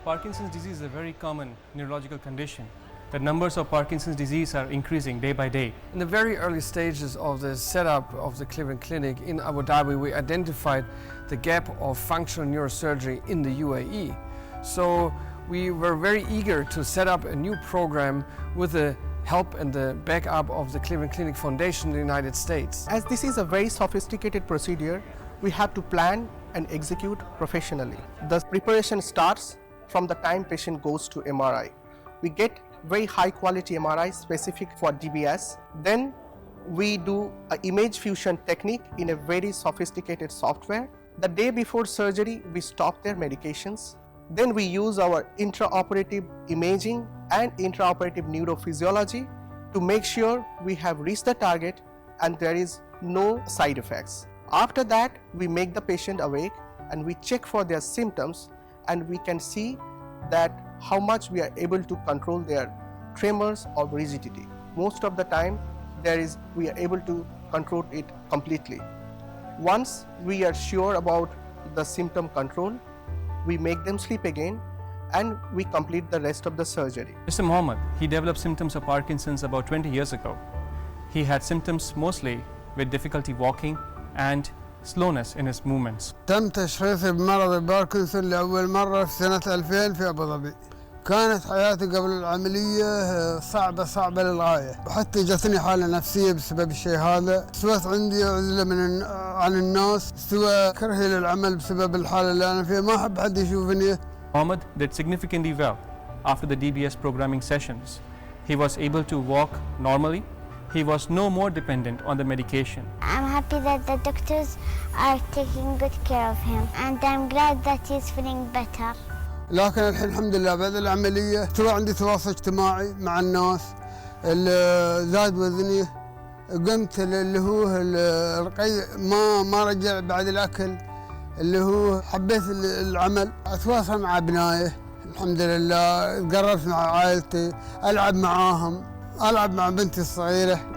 Parkinson's disease is a very common neurological condition. The numbers of Parkinson's disease are increasing day by day. In the very early stages of the setup of the Cleveland Clinic in Abu Dhabi, we identified the gap of functional neurosurgery in the UAE. So we were very eager to set up a new program with the help and the backup of the Cleveland Clinic Foundation in the United States. As this is a very sophisticated procedure, we have to plan and execute professionally. The preparation starts from the time patient goes to MRI. We get very high quality MRI specific for DBS. Then we do an image fusion technique in a very sophisticated software. The day before surgery, we stop their medications. Then we use our intraoperative imaging and intraoperative neurophysiology to make sure we have reached the target and there is no side effects. After that, we make the patient awake and we check for their symptoms, and we can see that how much we are able to control their tremors or rigidity. Most of the time, we are able to control it completely. Once we are sure about the symptom control, we make them sleep again and we complete the rest of the surgery. Mr. Mohammed, he developed symptoms of Parkinson's about 20 years ago. He had symptoms mostly with difficulty walking and slowness in his movements. تم تشخيصي بمرض باركنسون لأول مرة في سنة 2000 في أبو ظبي. كانت حياتي قبل العملية صعبة للغاية، وحتى جاتني حالة نفسية بسبب الشيء هذا. استوت عندي عزلة عن الناس، استوى كرهي للعمل بسبب الحالة اللي أنا فيها، ما أحب حد يشوفني. Mohammed did significantly well after the DBS programming sessions. He was able to walk normally. He was no more dependent on the medication. I'm happy that the doctors are taking good care of him, and I'm glad that he's feeling better. لكن الحين الحمد لله بعد العملية استوى عندي تواصل اجتماعي مع الناس، زاد وزني، قمت اللي هو الرقي ما رجع بعد الأكل، اللي هو حبيت العمل، أتواصل مع أبنائي الحمد لله، قربت مع عائلتي، ألعب معاهم، ألعب مع بنتي الصغيرة.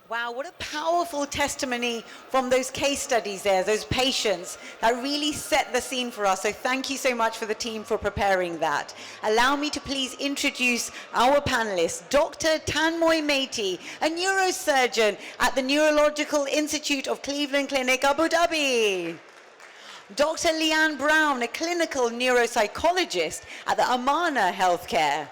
Wow, what a powerful testimony from those case studies there, those patients that really set the scene for us. So thank you so much for the team for preparing that. Allow me to please introduce our panelists, Dr. Tanmoy Meiti, a neurosurgeon at the Neurological Institute of Cleveland Clinic, Abu Dhabi. Dr. Leanne Brown, a clinical neuropsychologist at the Amana Healthcare.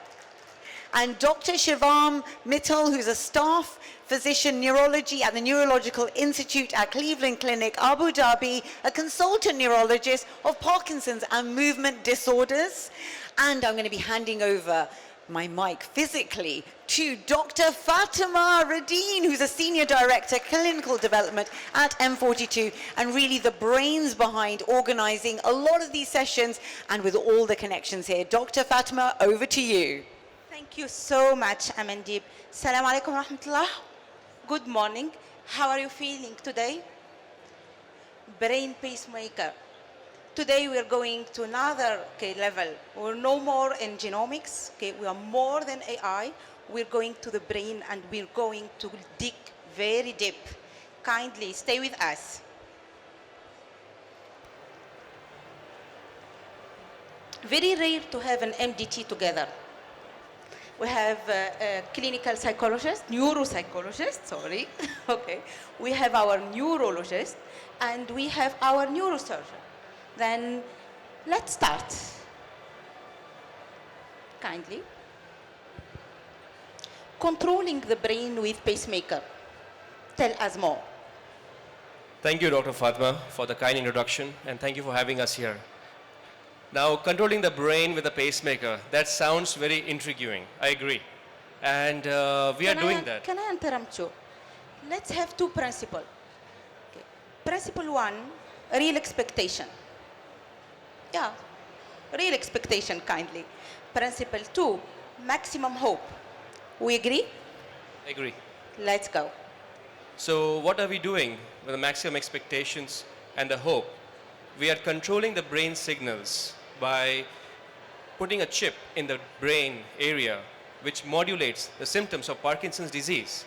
And Dr. Shivam Mittal, who's a staff physician neurology at the Neurological Institute at Cleveland Clinic, Abu Dhabi, a consultant neurologist of Parkinson's and movement disorders. And I'm going to be handing over my mic physically to Dr. Fatima Radin, who's a senior director, clinical development at M42, and really the brains behind organizing a lot of these sessions and with all the connections here. Dr. Fatima, over to you. Thank you so much, Amandib. Assalamu alaikum wa rahmatullah. Good morning. How are you feeling today? Brain pacemaker. Today we are going to another level. We're no more in genomics. We are more than AI. We're going to the brain and we're going to dig very deep. Kindly stay with us. Very rare to have an MDT together. We have a clinical psychologist, neuropsychologist, sorry. Okay. We have our neurologist and we have our neurosurgeon. Then let's start. Kindly. Controlling the brain with pacemaker. Tell us more. Thank you, Dr. Fatma, for the kind introduction, and thank you for having us here. Now, controlling the brain with a pacemaker, that sounds very intriguing. I agree. And we are doing that. Can I interrupt you? Let's have two principles. Okay. Principle one, real expectation. Yeah, real expectation, kindly. Principle two, maximum hope. We agree? I agree. Let's go. So what are we doing with the maximum expectations and the hope? We are controlling the brain signals by putting a chip in the brain area which modulates the symptoms of Parkinson's disease.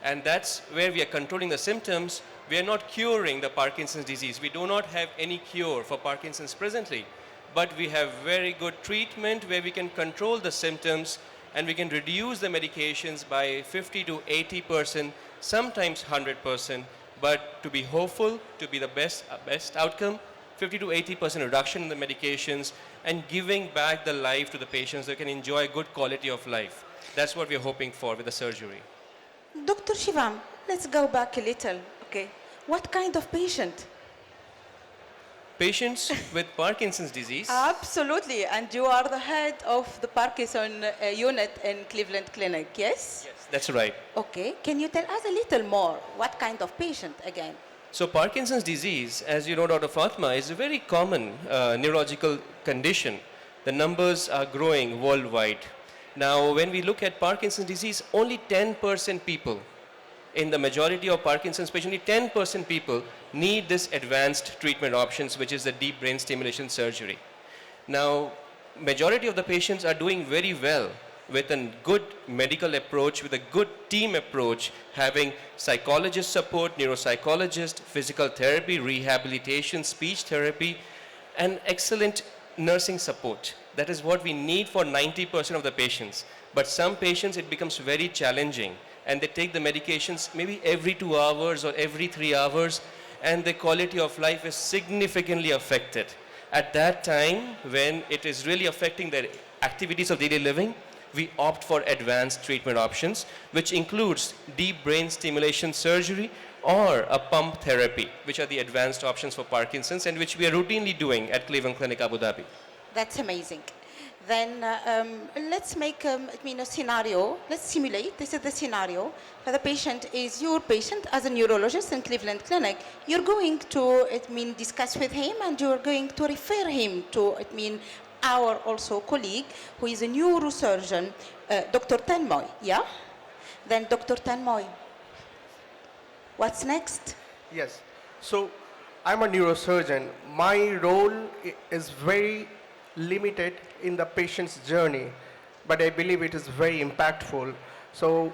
And that's where we are controlling the symptoms We are not curing the Parkinson's disease. We do not have any cure for Parkinson's presently, but we have very good treatment where we can control the symptoms and we can reduce the medications by 50 to 80%, sometimes 100%, but to be hopeful, to be the best outcome, 50 to 80% reduction in the medications and giving back the life to the patients so they can enjoy a good quality of life. That's what we're hoping for with the surgery. Dr. Shivam, let's go back a little. Okay. What kind of patient? Patients with Parkinson's disease. Absolutely. And you are the head of the Parkinson unit in Cleveland Clinic, yes? Yes, that's right. Okay. Can you tell us a little more? What kind of patient again? So Parkinson's disease, as you know, Dr. Fatma, is a very common neurological condition. The numbers are growing worldwide. Now, when we look at Parkinson's disease, only 10% people, in the majority of Parkinson's patients, only 10% people need this advanced treatment options, which is the deep brain stimulation surgery. Now, majority of the patients are doing very well with a good medical approach, with a good team approach, having psychologist support, neuropsychologist, physical therapy, rehabilitation, speech therapy, and excellent nursing support. That is what we need for 90% of the patients. But some patients, it becomes very challenging, and they take the medications maybe every 2 hours or every 3 hours, and the quality of life is significantly affected. At that time, when it is really affecting their activities of daily living, we opt for advanced treatment options, which includes deep brain stimulation surgery or a pump therapy, which are the advanced options for Parkinson's and which we are routinely doing at Cleveland Clinic, Abu Dhabi. That's amazing. Then let's make a scenario. Let's simulate. This is the scenario. For the patient is your patient as a neurologist in Cleveland Clinic. You're going to, discuss with him, and you're going to refer him to, our also colleague who is a neurosurgeon, Dr. Tanmoy. Yeah. Then Dr. Tanmoy. What's next? Yes. So I'm a neurosurgeon. My role is very limited in the patient's journey, but I believe it is very impactful. So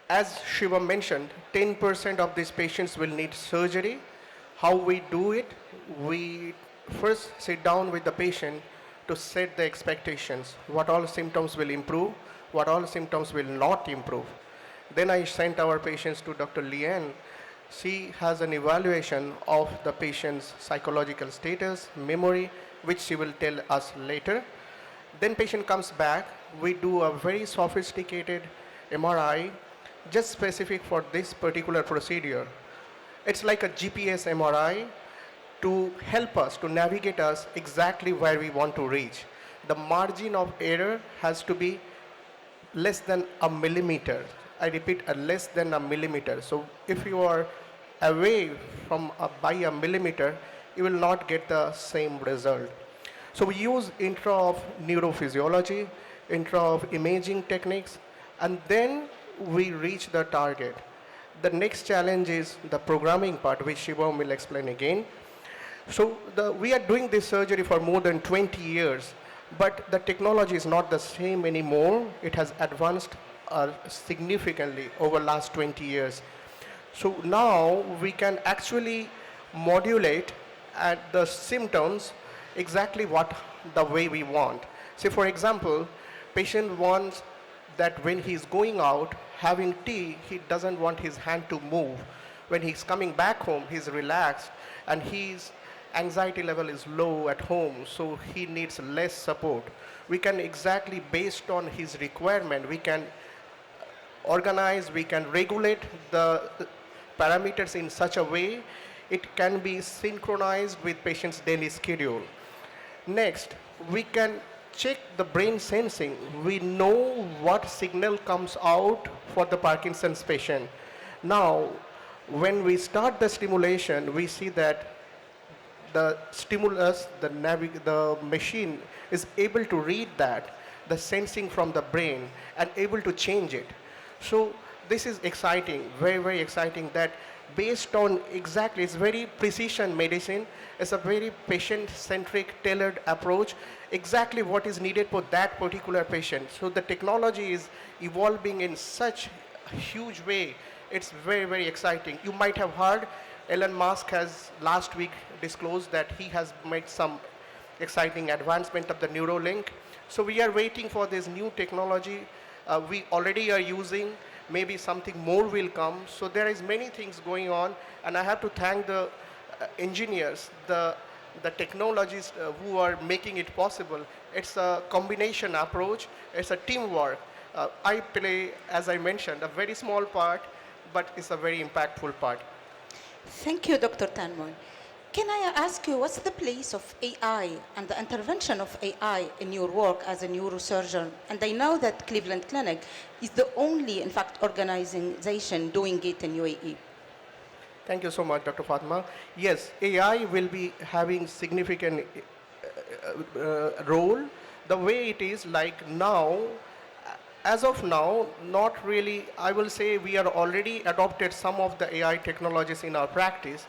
as Shiva mentioned, 10% of these patients will need surgery. How we do it? We first sit down with the patient to set the expectations. What all symptoms will improve, what all symptoms will not improve. Then I sent our patients to Dr. Lian. She has an evaluation of the patient's psychological status, memory, which she will tell us later. Then patient comes back. We do a very sophisticated MRI, just specific for this particular procedure. It's like a GPS MRI to help us, to navigate us exactly where we want to reach. The margin of error has to be less than a millimeter. I repeat, less than a millimeter. So if you are away from by a millimeter, you will not get the same result. So we use intra of neurophysiology, intra of imaging techniques, and then we reach the target. The next challenge is the programming part, which Shivam will explain again. So we are doing this surgery for more than 20 years, but the technology is not the same anymore. It has advanced significantly over last 20 years. So now we can actually modulate at the symptoms exactly the way we want. Say for example, patient wants that when he's going out having tea, he doesn't want his hand to move. When he's coming back home, he's relaxed and his anxiety level is low at home, so he needs less support. We can exactly, based on his requirement, we can organize, we can regulate the parameters in such a way it can be synchronized with patient's daily schedule. Next, we can check the brain sensing. We know what signal comes out for the Parkinson's patient. Now, when we start the stimulation, we see that the stimulus, the machine is able to read that, the sensing from the brain, and able to change it. So this is exciting, very, very exciting, that based on exactly, it's very precision medicine, it's a very patient-centric, tailored approach, exactly what is needed for that particular patient. So the technology is evolving in such a huge way It's very, very exciting. You might have heard Elon Musk has last week disclosed that he has made some exciting advancement of the Neuralink. So we are waiting for this new technology. We already are using, maybe something more will come. So there is many things going on, and I have to thank the engineers, the technologists who are making it possible. It's a combination approach, it's a teamwork. I play, as I mentioned, a very small part, but it's a very impactful part. Thank you, Dr. Tanmoy. Can I ask you, what's the place of AI and the intervention of AI in your work as a neurosurgeon? And I know that Cleveland Clinic is the only, in fact, organization doing it in UAE. Thank you so much, Dr. Fatma. Yes, AI will be having significant role. The way it is like now, as of now, not really. I will say we are already adopted some of the AI technologies in our practice,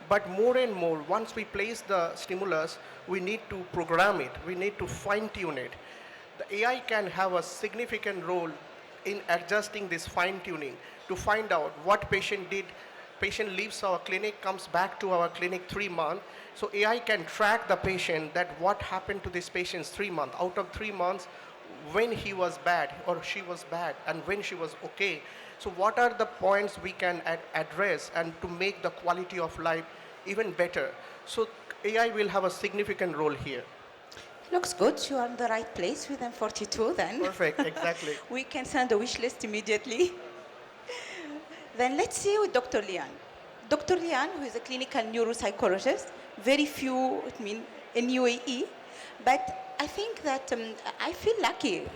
but more and more, once we place the stimulus, we need to program it, we need to fine-tune it. The AI can have a significant role in adjusting this fine-tuning to find out what patient did. Patient leaves our clinic, comes back to our clinic 3 months. So AI can track the patient that what happened to this patient's 3 months. Out of 3 months, when he was bad or she was bad and when she was okay. So what are the points we can address and to make the quality of life even better? So AI will have a significant role here. Looks good. You are in the right place with M42 then. Perfect, exactly. We can send a wish list immediately. Then let's see with Dr. Lian. Dr. Lian, who is a clinical neuropsychologist, very few, in UAE, but I think that I feel lucky,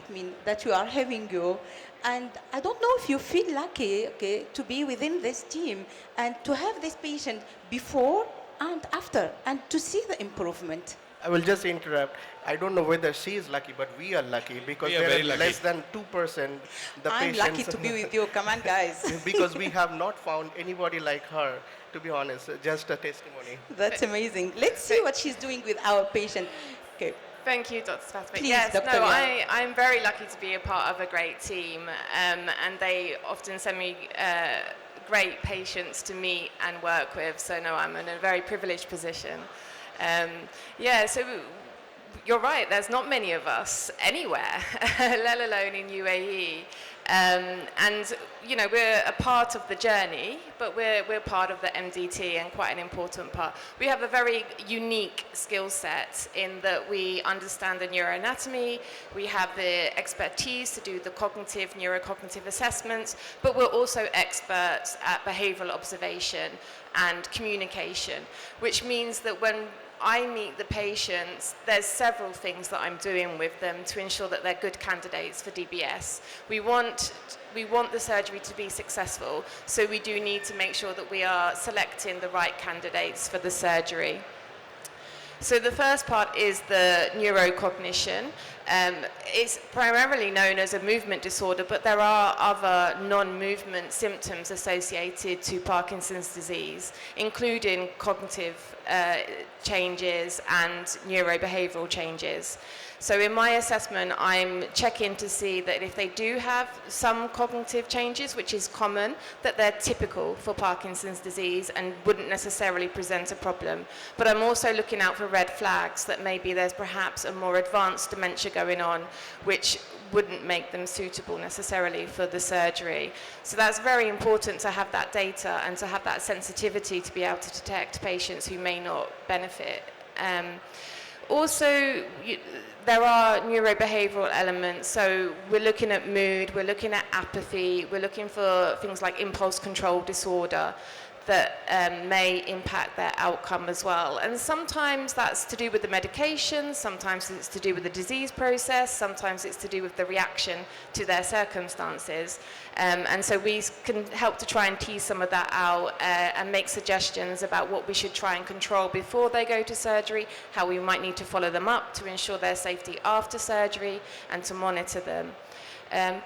that you are having you, and I don't know if you feel lucky, to be within this team and to have this patient before and after, and to see the improvement. I will just interrupt. I don't know whether she is lucky, but we are lucky because We are there very are lucky. less than 2% the I'm patients. lucky to be with you. Come on, guys. Because we have not found anybody like her, to be honest, just a testimony. That's amazing. Let's see what she's doing with our patient. Okay. Thank you, Dr. Fatima. Please, Yes, Dr. no, Lian. I'm very lucky to be a part of a great team, and they often send me great patients to meet and work with. So no, I'm in a very privileged position. So you're right. There's not many of us anywhere, let alone in UAE. And we're a part of the journey, but we're part of the MDT and quite an important part. We have a very unique skill set in that we understand the neuroanatomy, we have the expertise to do the neurocognitive assessments, but we're also experts at behavioral observation and communication, which means that when I meet the patients, there's several things that I'm doing with them to ensure that they're good candidates for DBS. We want the surgery to be successful, so we do need to make sure that we are selecting the right candidates for the surgery. So the first part is the neurocognition. It's primarily known as a movement disorder, but there are other non-movement symptoms associated to Parkinson's disease, including cognitive changes and neurobehavioral changes. So in my assessment, I'm checking to see that if they do have some cognitive changes, which is common, that they're typical for Parkinson's disease and wouldn't necessarily present a problem. But I'm also looking out for red flags that maybe there's perhaps a more advanced dementia going on, which wouldn't make them suitable necessarily for the surgery. So that's very important to have that data and to have that sensitivity to be able to detect patients who may not benefit. Also, there are neurobehavioral elements, so we're looking at mood, we're looking at apathy, we're looking for things like impulse control disorder that may impact their outcome as well. And sometimes that's to do with the medication, sometimes it's to do with the disease process, sometimes it's to do with the reaction to their circumstances. And so we can help to try and tease some of that out and make suggestions about what we should try and control before they go to surgery, how we might need to follow them up to ensure their safety after surgery and to monitor them.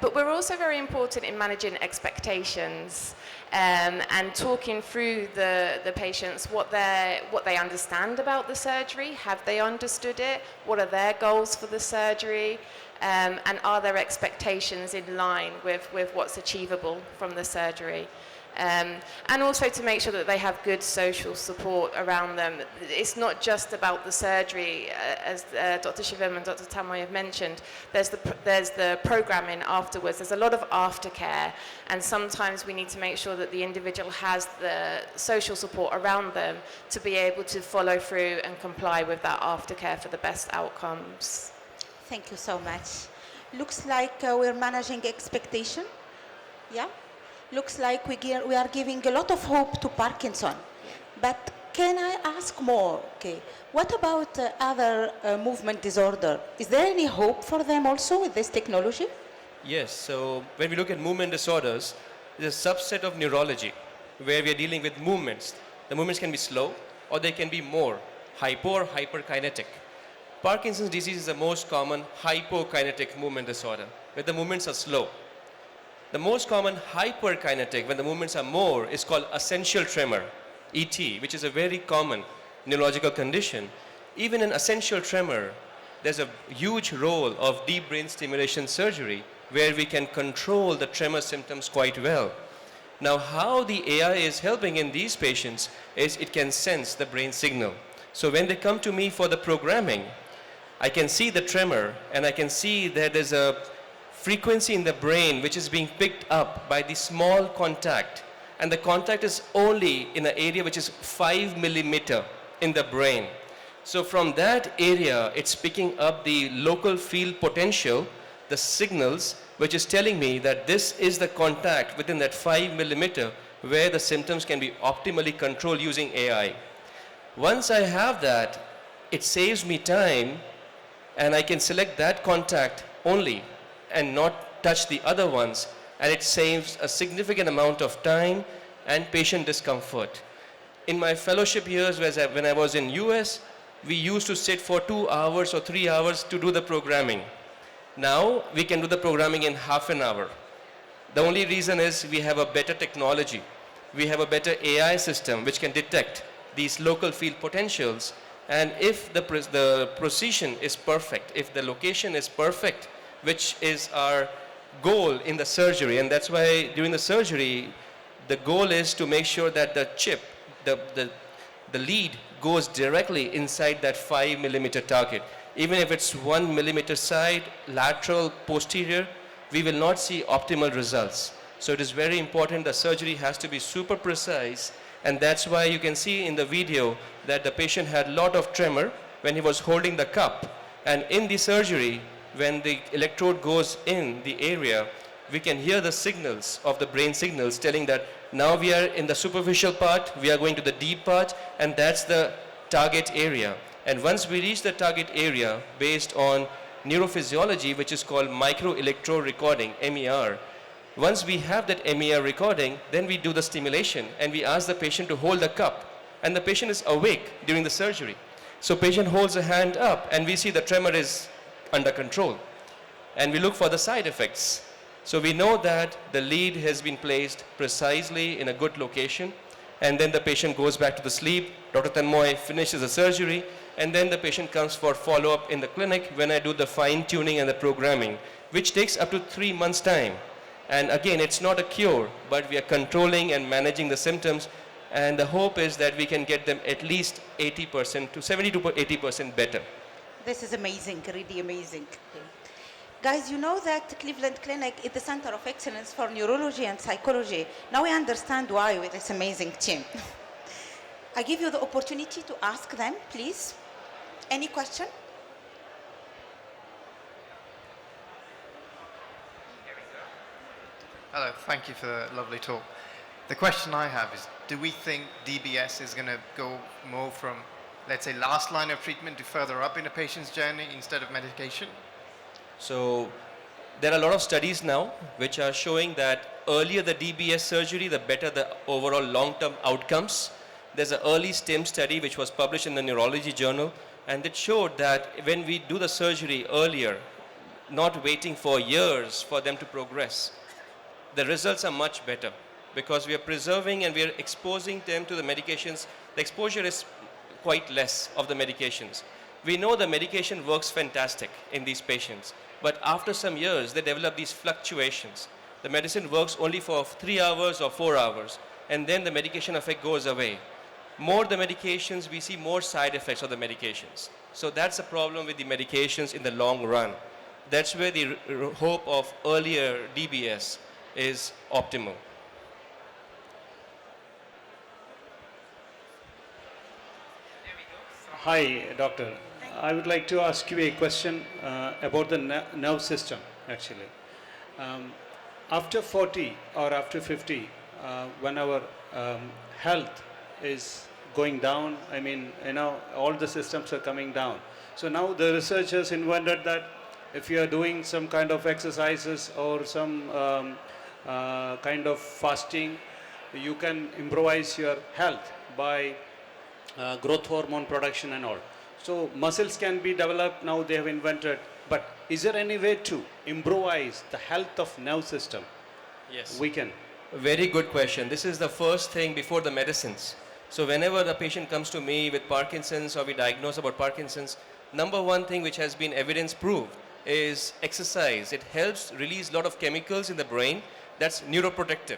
But we're also very important in managing expectations and talking through the patients what they understand about the surgery, have they understood it, what are their goals for the surgery, and are their expectations in line with what's achievable from the surgery. and also to make sure that they have good social support around them. It's not just about the surgery, as Dr. Shivim and Dr. Tamoy have mentioned. There's the programming afterwards. There's a lot of aftercare, and sometimes we need to make sure that the individual has the social support around them to be able to follow through and comply with that aftercare for the best outcomes. Thank you so much. Looks like we're managing expectation. Yeah? Looks like we are giving a lot of hope to Parkinson. But can I ask more? Okay. What about other movement disorder? Is there any hope for them also with this technology? Yes, so when we look at movement disorders, there's a subset of neurology where we are dealing with movements. The movements can be slow or they can be more hypo or hyperkinetic. Parkinson's disease is the most common hypokinetic movement disorder, where the movements are slow. The most common hyperkinetic, when the movements are more, is called essential tremor, ET, which is a very common neurological condition. Even in essential tremor, there's a huge role of deep brain stimulation surgery where we can control the tremor symptoms quite well. Now, how the AI is helping in these patients is it can sense the brain signal. So when they come to me for the programming, I can see the tremor and I can see that there's a frequency in the brain which is being picked up by the small contact, and the contact is only in an area which is 5 millimeter in the brain. So from that area, it's picking up the local field potential, the signals, which is telling me that this is the contact within that 5 millimeter where the symptoms can be optimally controlled using AI. Once I have that, it saves me time, and I can select that contact only and not touch the other ones, and it saves a significant amount of time and patient discomfort. In my fellowship years, when I was in US, we used to sit for 2 hours or 3 hours to do the programming. Now we can do the programming in half an hour. The only reason is we have a better technology. We have a better AI system which can detect these local field potentials, and if the precision is perfect, if the location is perfect, which is our goal in the surgery, and that's why during the surgery, the goal is to make sure that the chip, the lead goes directly inside that 5 millimeter target. Even if it's 1 millimeter side, lateral, posterior, we will not see optimal results. So it is very important the surgery has to be super precise, and that's why you can see in the video that the patient had a lot of tremor when he was holding the cup, and in the surgery, when the electrode goes in the area, we can hear the signals of the brain signals telling that now we are in the superficial part, we are going to the deep part, and that's the target area. And once we reach the target area based on neurophysiology, which is called microelectrode recording, MER, once we have that MER recording, then we do the stimulation and we ask the patient to hold the cup, and the patient is awake during the surgery. So patient holds a hand up and we see the tremor is under control, and we look for the side effects. So we know that the lead has been placed precisely in a good location, and then the patient goes back to the sleep. Dr. Tanmoy finishes the surgery, and then the patient comes for follow-up in the clinic when I do the fine-tuning and the programming, which takes up to 3 months' time. And again, it's not a cure, but we are controlling and managing the symptoms, and the hope is that we can get them at least 80% to 70 to 80% better. This is amazing, really amazing. Guys, you know that Cleveland Clinic is the center of excellence for neurology and psychology. Now we understand why with this amazing team. I give you the opportunity to ask them, please. Any question? Hello, thank you for the lovely talk. The question I have is, do we think DBS is going to go more from, let's say, last line of treatment to further up in a patient's journey instead of medication? So there are a lot of studies now which are showing that earlier the DBS surgery, the better the overall long-term outcomes. There's an early STEM study which was published in the Neurology Journal, and it showed that when we do the surgery earlier, not waiting for years for them to progress, the results are much better because we are preserving and we are exposing them to the medications. The exposure is quite less of the medications. We know the medication works fantastic in these patients, but after some years, they develop these fluctuations. The medicine works only for 3 hours or 4 hours, and then the medication effect goes away. More the medications, we see more side effects of the medications. So that's a problem with the medications in the long run. That's where the hope of earlier DBS is optimal. Hi, doctor. I would like to ask you a question about the nerve system, actually. After 40 or after 50, when our health is going down, I mean, all the systems are coming down. So now the researchers invented that if you are doing some kind of exercises or some kind of fasting, you can improvise your health by growth hormone production and all. So muscles can be developed, now they have invented. But is there any way to improvise the health of nerve system? Yes. We can. Very good question. This is the first thing before the medicines. So whenever the patient comes to me with Parkinson's or we diagnose about Parkinson's, number one thing which has been evidence proved is exercise. It helps release a lot of chemicals in the brain that's neuroprotective.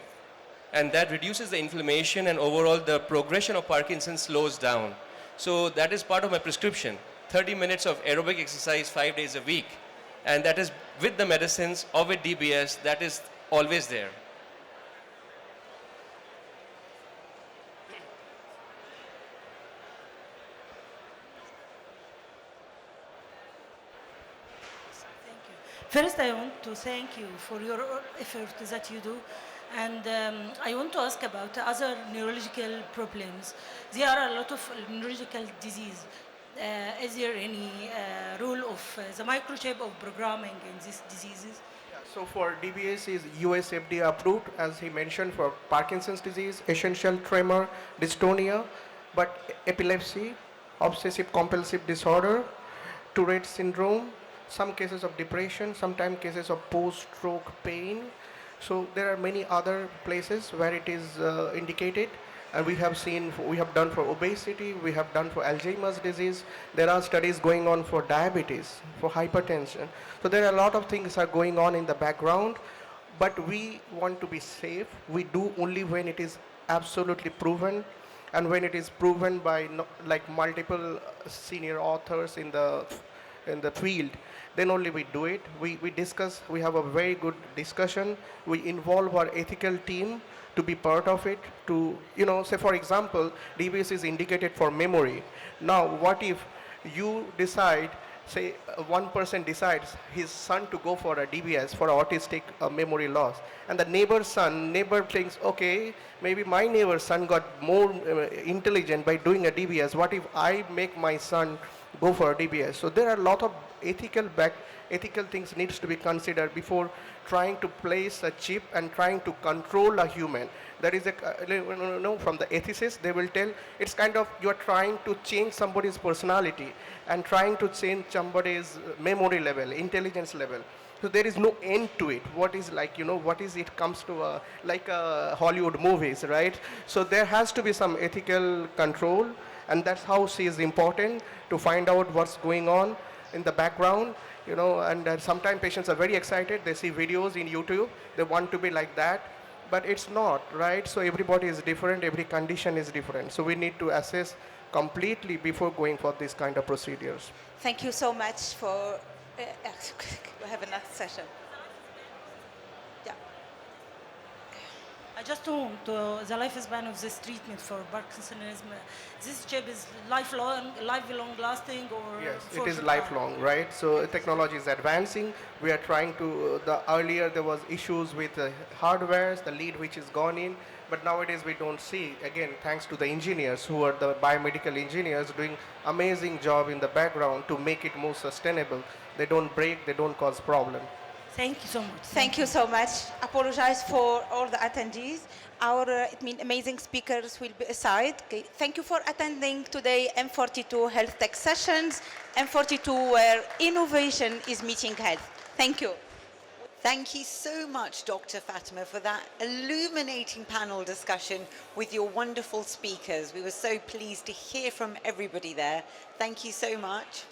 And that reduces the inflammation, and overall the progression of Parkinson's slows down. So that is part of my prescription. 30 minutes of aerobic exercise 5 days a week. And that is with the medicines or with DBS, that is always there. First, I want to thank you for your effort that you do. And I want to ask about other neurological problems. There are a lot of neurological disease. Is there any role of the microchip of programming in these diseases? So for DBS is US FDA approved, as he mentioned, for Parkinson's disease, essential tremor, dystonia, but epilepsy, obsessive compulsive disorder, Tourette syndrome, some cases of depression, sometimes cases of post-stroke pain. So there are many other places where it is indicated, and we have done for obesity, we have done for Alzheimer's disease. There are studies going on for diabetes, for hypertension. So there are a lot of things are going on in the background, but we want to be safe. We do only when it is absolutely proven, and when it is proven by like multiple senior authors in the field, then only we do it. We discuss, we have a very good discussion. We involve our ethical team to be part of it, to, say for example, DBS is indicated for memory. Now, what if you decide, say one person decides his son to go for a DBS for autistic memory loss, and the neighbor thinks, okay, maybe my neighbor's son got more intelligent by doing a DBS. What if I make my son go for a DBS? So there are a lot of ethical things needs to be considered before trying to place a chip and trying to control a human. There is from the ethicists, they will tell it's kind of you are trying to change somebody's personality and trying to change somebody's memory level, intelligence level. So there is no end to it. What is like, what is it comes to like Hollywood movies, right? So there has to be some ethical control, and that's how she is important to find out what's going on in the background, and sometimes patients are very excited. They see videos in YouTube, they want to be like that, but it's not, right? So everybody is different, every condition is different. So we need to assess completely before going for this kind of procedures. Thank you so much for, we have another session. I just want the lifespan of this treatment for Parkinsonism. This chip is lifelong lasting, or? Yes, it is lifelong, right? So technology is advancing. We are trying to, earlier there was issues with hardware, the lead which is gone in, but nowadays we don't see, again, thanks to the engineers who are the biomedical engineers doing amazing job in the background to make it more sustainable. They don't break, they don't cause problem. Thank you so much. Thank you so much. Apologize for all the attendees. Our amazing speakers will be aside. Okay. Thank you for attending today M42 Health Tech Sessions. M42, where innovation is meeting health. Thank you. Thank you so much, Dr. Fatima, for that illuminating panel discussion with your wonderful speakers. We were so pleased to hear from everybody there. Thank you so much.